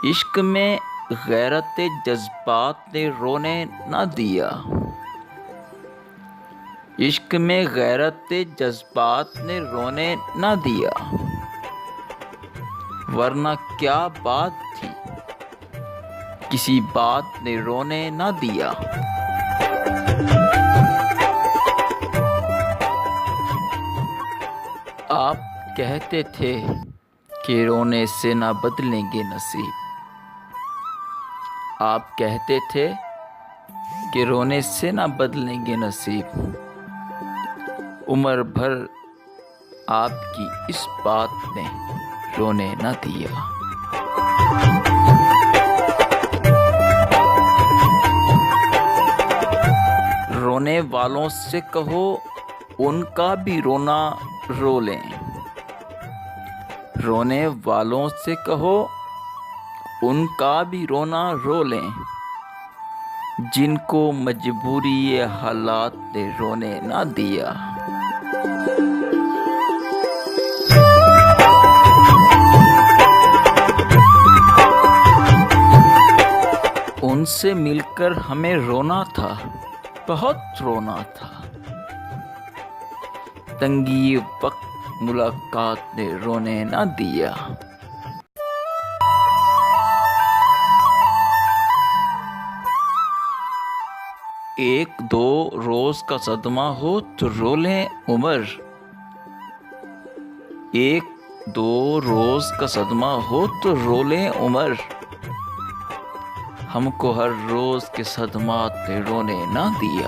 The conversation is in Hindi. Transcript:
इश्क में गैरत जज्बात ने रोने ना दिया। इश्क में गैरत जज्बात ने रोने ना दिया, वरना क्या बात थी, किसी बात ने रोने ना दिया। आप कहते थे कि रोने से ना बदलेंगे नसीब। आप कहते थे कि रोने से ना बदलेंगे नसीब। उम्र भर आपकी इस बात ने रोने ना दिया। रोने वालों से कहो उनका भी रोना रो लें। रोने वालों से कहो उनका भी रोना रो लें, जिनको मजबूरी ये हालात ने रोने ना दिया। उनसे मिलकर हमें रोना था, बहुत रोना था। तंगी वक्त मुलाकात ने रोने ना दिया। एक दो रोज का सदमा हो तो रो लें उमर। एक दो रोज का सदमा हो तो रो लें उमर। हमको हर रोज के सदमात ने रोने ना दिया।